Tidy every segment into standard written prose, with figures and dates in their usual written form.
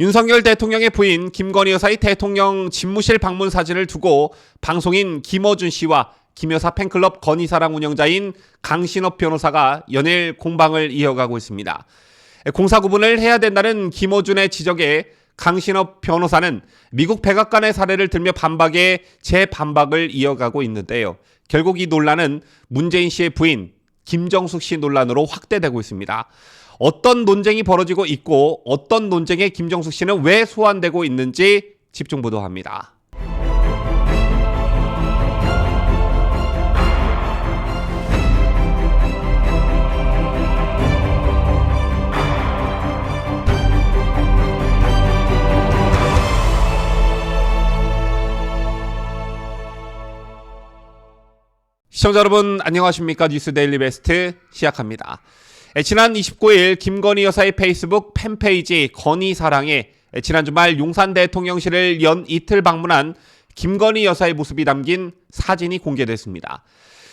윤석열 대통령의 부인 김건희 여사의 대통령 집무실 방문 사진을 두고 방송인 김어준 씨와 김 여사 팬클럽 건희사랑 운영자인 강신업 변호사가 연일 공방을 이어가고 있습니다. 공사 구분을 해야 된다는 김어준의 지적에 강신업 변호사는 미국 백악관의 사례를 들며 반박에 재반박을 이어가고 있는데요. 결국 이 논란은 문재인 씨의 부인 김정숙 씨 논란으로 확대되고 있습니다. 어떤 논쟁이 벌어지고 있고 어떤 논쟁에 김정숙 씨는 왜 소환되고 있는지 집중 보도합니다. 시청자 여러분 안녕하십니까? 뉴스 데일리 베스트 시작합니다. 지난 29일 김건희 여사의 페이스북 팬페이지 건희사랑에 지난 주말 용산 대통령실을 연 이틀 방문한 김건희 여사의 모습이 담긴 사진이 공개됐습니다.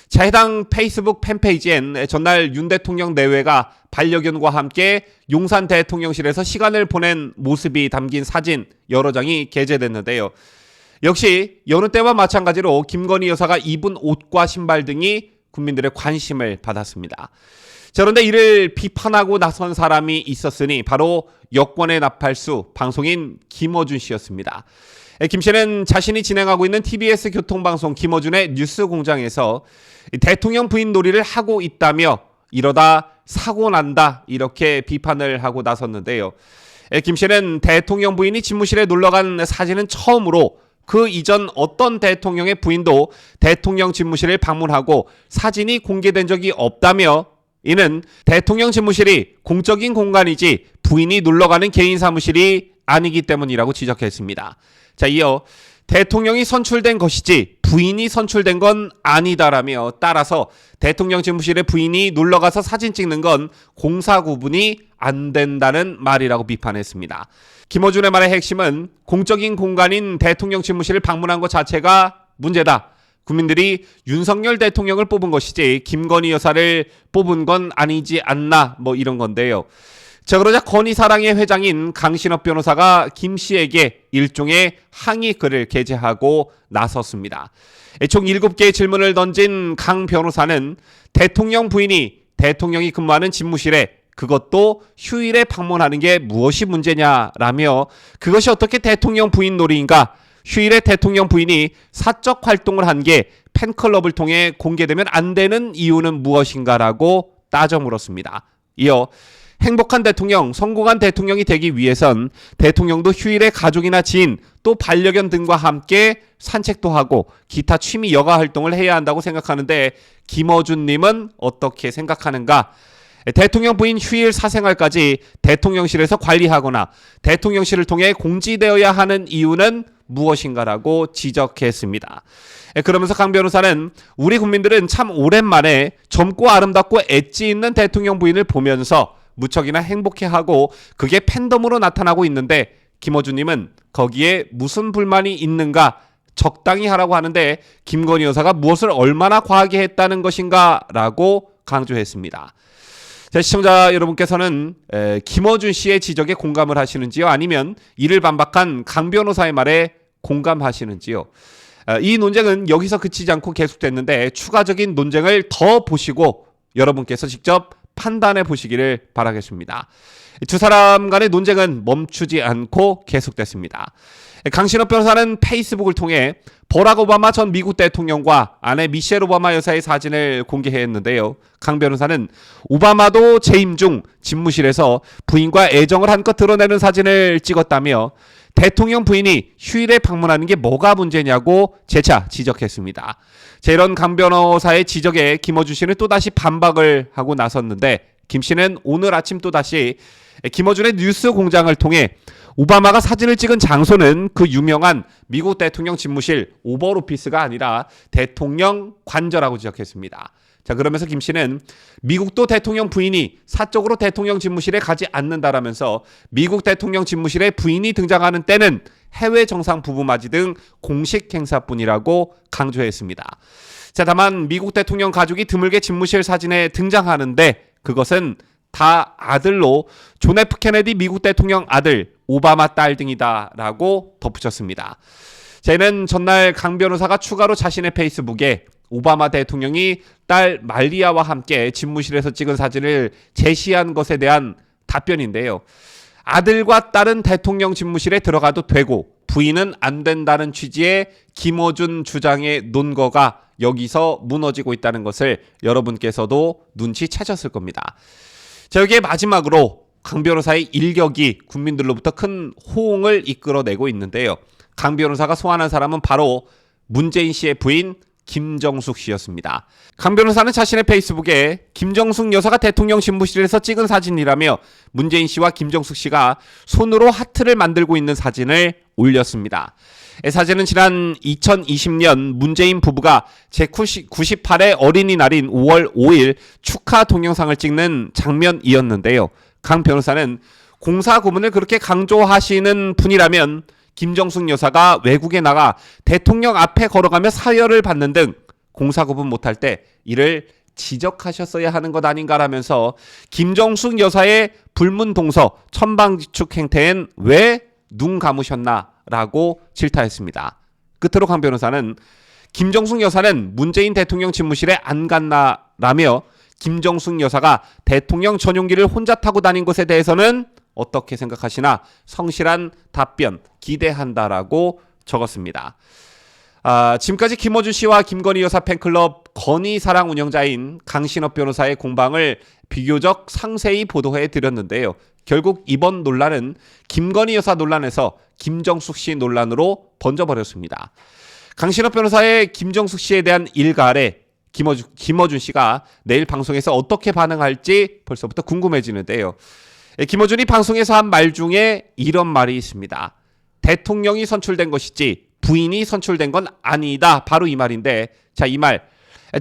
자, 해당 페이스북 팬페이지엔 전날 윤 대통령 내외가 반려견과 함께 용산 대통령실에서 시간을 보낸 모습이 담긴 사진 여러 장이 게재됐는데요. 역시 여느 때와 마찬가지로 김건희 여사가 입은 옷과 신발 등이 국민들의 관심을 받았습니다. 자, 그런데 이를 비판하고 나선 사람이 있었으니 바로 여권의 나팔수 방송인 김어준 씨였습니다. 김 씨는 자신이 진행하고 있는 TBS 교통방송 김어준의 뉴스공장에서 대통령 부인 놀이를 하고 있다며 이러다 사고 난다 이렇게 비판을 하고 나섰는데요. 김 씨는 대통령 부인이 집무실에 놀러간 사진은 처음으로 그 이전 어떤 대통령의 부인도 대통령 집무실을 방문하고 사진이 공개된 적이 없다며 이는 대통령 집무실이 공적인 공간이지 부인이 놀러가는 개인 사무실이 아니기 때문이라고 지적했습니다. 자, 이어 대통령이 선출된 것이지 부인이 선출된 건 아니다라며 따라서 대통령 집무실에 부인이 놀러가서 사진 찍는 건 공사 구분이 안 된다는 말이라고 비판했습니다. 김어준의 말의 핵심은 공적인 공간인 대통령 집무실을 방문한 것 자체가 문제다. 국민들이 윤석열 대통령을 뽑은 것이지 김건희 여사를 뽑은 건 아니지 않나 이런 건데요. 자, 그러자 건희사랑의 회장인 강신업 변호사가 김 씨에게 일종의 항의 글을 게재하고 나섰습니다. 총 7개의 질문을 던진 강 변호사는 대통령 부인이 대통령이 근무하는 집무실에 그것도 휴일에 방문하는 게 무엇이 문제냐라며 그것이 어떻게 대통령 부인 놀이인가? 휴일에 대통령 부인이 사적 활동을 한 게 팬클럽을 통해 공개되면 안 되는 이유는 무엇인가라고 따져 물었습니다. 이어 행복한 대통령, 성공한 대통령이 되기 위해선 대통령도 휴일에 가족이나 지인 또 반려견 등과 함께 산책도 하고 기타 취미 여가 활동을 해야 한다고 생각하는데 김어준님은 어떻게 생각하는가? 대통령 부인 휴일 사생활까지 대통령실에서 관리하거나 대통령실을 통해 공지되어야 하는 이유는 무엇인가라고 지적했습니다. 그러면서 강 변호사는 우리 국민들은 참 오랜만에 젊고 아름답고 엣지 있는 대통령 부인을 보면서 무척이나 행복해하고 그게 팬덤으로 나타나고 있는데 김어준님은 거기에 무슨 불만이 있는가 적당히 하라고 하는데 김건희 여사가 무엇을 얼마나 과하게 했다는 것인가 라고 강조했습니다. 자, 시청자 여러분께서는 김어준 씨의 지적에 공감을 하시는지요? 아니면 이를 반박한 강 변호사의 말에 공감하시는지요? 이 논쟁은 여기서 그치지 않고 계속됐는데 추가적인 논쟁을 더 보시고 여러분께서 직접 판단해 보시기를 바라겠습니다. 두 사람 간의 논쟁은 멈추지 않고 계속됐습니다. 강신업 변호사는 페이스북을 통해 버락 오바마 전 미국 대통령과 아내 미셸 오바마 여사의 사진을 공개했는데요. 강 변호사는 오바마도 재임 중 집무실에서 부인과 애정을 한껏 드러내는 사진을 찍었다며 대통령 부인이 휴일에 방문하는 게 뭐가 문제냐고 재차 지적했습니다. 자, 이런 강 변호사의 지적에 김어준 씨는 또다시 반박을 하고 나섰는데 김 씨는 오늘 아침 또다시 김어준의 뉴스 공장을 통해 오바마가 사진을 찍은 장소는 그 유명한 미국 대통령 집무실 오벌 오피스가 아니라 대통령 관저라고 지적했습니다. 자, 그러면서 김 씨는 미국도 대통령 부인이 사적으로 대통령 집무실에 가지 않는다라면서 미국 대통령 집무실에 부인이 등장하는 때는 해외 정상 부부 맞이 등 공식 행사뿐이라고 강조했습니다. 자, 다만 미국 대통령 가족이 드물게 집무실 사진에 등장하는데 그것은 다 아들로 존 F 케네디 미국 대통령 아들 오바마 딸 등이다라고 덧붙였습니다. 저는 전날 강 변호사가 추가로 자신의 페이스북에 오바마 대통령이 딸 말리아와 함께 집무실에서 찍은 사진을 제시한 것에 대한 답변인데요. 아들과 딸은 대통령 집무실에 들어가도 되고 부인은 안 된다는 취지의 김어준 주장의 논거가 여기서 무너지고 있다는 것을 여러분께서도 눈치채셨을 겁니다. 자, 여기에 마지막으로 강 변호사의 일격이 국민들로부터 큰 호응을 이끌어내고 있는데요. 강 변호사가 소환한 사람은 바로 문재인 씨의 부인 김정숙 씨였습니다. 강 변호사는 자신의 페이스북에 김정숙 여사가 대통령 집무실에서 찍은 사진이라며 문재인 씨와 김정숙 씨가 손으로 하트를 만들고 있는 사진을 올렸습니다. 이 사진은 지난 2020년 문재인 부부가 제98회 어린이날인 5월 5일 축하 동영상을 찍는 장면이었는데요. 강 변호사는 공사 고문을 그렇게 강조하시는 분이라면 김정숙 여사가 외국에 나가 대통령 앞에 걸어가며 사열을 받는 등 공사 구분 못할 때 이를 지적하셨어야 하는 것 아닌가라면서 김정숙 여사의 불문동서 천방지축 행태엔 왜 눈 감으셨나라고 질타했습니다. 끝으로 강 변호사는 김정숙 여사는 문재인 대통령 집무실에 안 갔나라며 김정숙 여사가 대통령 전용기를 혼자 타고 다닌 것에 대해서는 어떻게 생각하시나 성실한 답변 기대한다라고 적었습니다. 지금까지 김어준 씨와 김건희 여사 팬클럽 건희사랑 운영자인 강신업 변호사의 공방을 비교적 상세히 보도해 드렸는데요. 결국 이번 논란은 김건희 여사 논란에서 김정숙 씨 논란으로 번져버렸습니다. 강신업 변호사의 김정숙 씨에 대한 일갈에 김어준 씨가 내일 방송에서 어떻게 반응할지 벌써부터 궁금해지는데요. 김어준이 방송에서 한 말 중에 이런 말이 있습니다. 대통령이 선출된 것이지 부인이 선출된 건 아니다. 바로 이 말인데, 자, 이 말.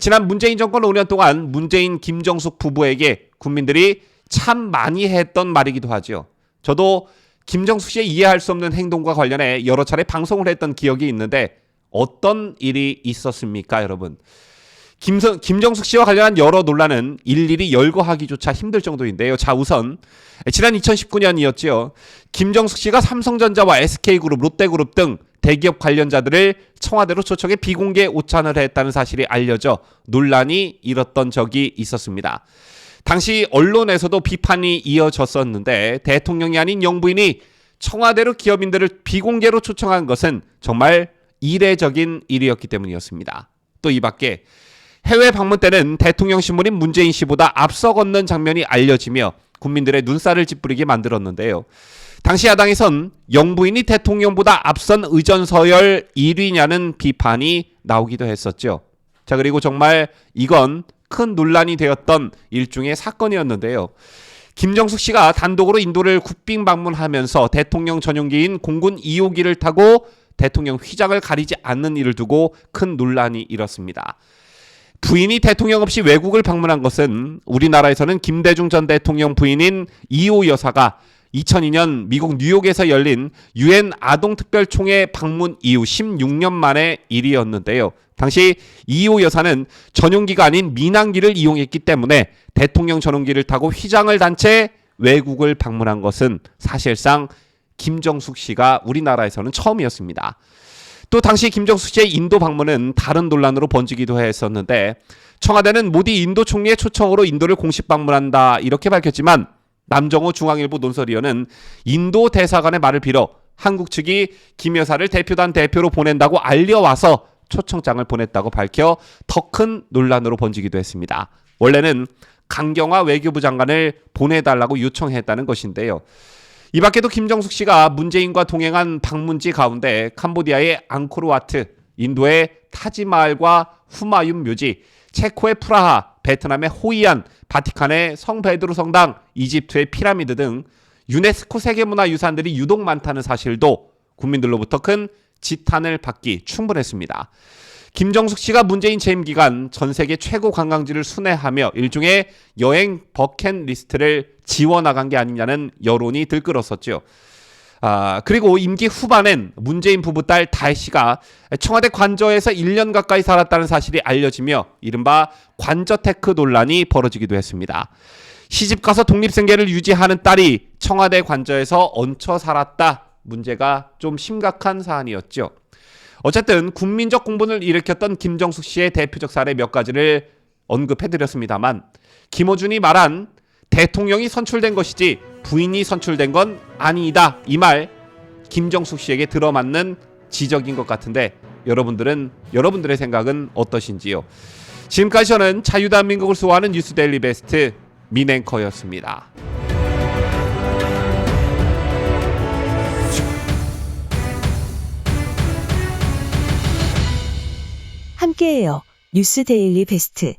지난 문재인 정권 5년 동안 문재인 김정숙 부부에게 국민들이 참 많이 했던 말이기도 하죠. 저도 김정숙 씨의 이해할 수 없는 행동과 관련해 여러 차례 방송을 했던 기억이 있는데 어떤 일이 있었습니까, 여러분? 김정숙 씨와 관련한 여러 논란은 일일이 열거하기조차 힘들 정도인데요. 자, 우선 지난 2019년이었죠. 김정숙 씨가 삼성전자와 SK그룹, 롯데그룹 등 대기업 관련자들을 청와대로 초청해 비공개 오찬을 했다는 사실이 알려져 논란이 일었던 적이 있었습니다. 당시 언론에서도 비판이 이어졌었는데 대통령이 아닌 영부인이 청와대로 기업인들을 비공개로 초청한 것은 정말 이례적인 일이었기 때문이었습니다. 또 이 밖에 해외 방문 때는 대통령 신문인 문재인 씨보다 앞서 걷는 장면이 알려지며 국민들의 눈살을 찌푸리게 만들었는데요. 당시 야당에선 영부인이 대통령보다 앞선 의전 서열 1위냐는 비판이 나오기도 했었죠. 자, 그리고 정말 이건 큰 논란이 되었던 일종의 사건이었는데요. 김정숙 씨가 단독으로 인도를 국빈 방문하면서 대통령 전용기인 공군 2호기를 타고 대통령 휘장을 가리지 않는 일을 두고 큰 논란이 일었습니다. 부인이 대통령 없이 외국을 방문한 것은 우리나라에서는 김대중 전 대통령 부인인 이호 여사가 2002년 미국 뉴욕에서 열린 유엔 아동특별총회 방문 이후 16년 만의 일이었는데요. 당시 이호 여사는 전용기가 아닌 민항기를 이용했기 때문에 대통령 전용기를 타고 휘장을 단 채 외국을 방문한 것은 사실상 김정숙 씨가 우리나라에서는 처음이었습니다. 또 당시 김정숙 씨의 인도 방문은 다른 논란으로 번지기도 했었는데 청와대는 모디 인도 총리의 초청으로 인도를 공식 방문한다 이렇게 밝혔지만 남정호 중앙일보 논설위원은 인도 대사관의 말을 빌어 한국 측이 김 여사를 대표단 대표로 보낸다고 알려와서 초청장을 보냈다고 밝혀 더 큰 논란으로 번지기도 했습니다. 원래는 강경화 외교부 장관을 보내달라고 요청했다는 것인데요. 이 밖에도 김정숙 씨가 문재인과 동행한 방문지 가운데 캄보디아의 앙코르와트, 인도의 타지마할과 후마윤 묘지, 체코의 프라하, 베트남의 호이안, 바티칸의 성 베드로 성당, 이집트의 피라미드 등 유네스코 세계문화유산들이 유독 많다는 사실도 국민들로부터 큰 지탄을 받기 충분했습니다. 김정숙 씨가 문재인 재임 기간 전 세계 최고 관광지를 순회하며 일종의 여행 버킷리스트를 지워나간 게 아니냐는 여론이 들끓었었죠. 그리고 임기 후반엔 문재인 부부 딸 다혜 씨가 청와대 관저에서 1년 가까이 살았다는 사실이 알려지며 이른바 관저테크 논란이 벌어지기도 했습니다. 시집가서 독립생계를 유지하는 딸이 청와대 관저에서 얹혀 살았다. 문제가 좀 심각한 사안이었죠. 어쨌든 국민적 공분을 일으켰던 김정숙 씨의 대표적 사례 몇 가지를 언급해드렸습니다만, 김어준이 말한 대통령이 선출된 것이지 부인이 선출된 건 아니다, 이 말 김정숙 씨에게 들어맞는 지적인 것 같은데, 여러분들의 생각은 어떠신지요? 지금까지 저는 자유대한민국을 수호하는 뉴스데일리 베스트 민앵커였습니다. 함께해요. 뉴스데일리 베스트.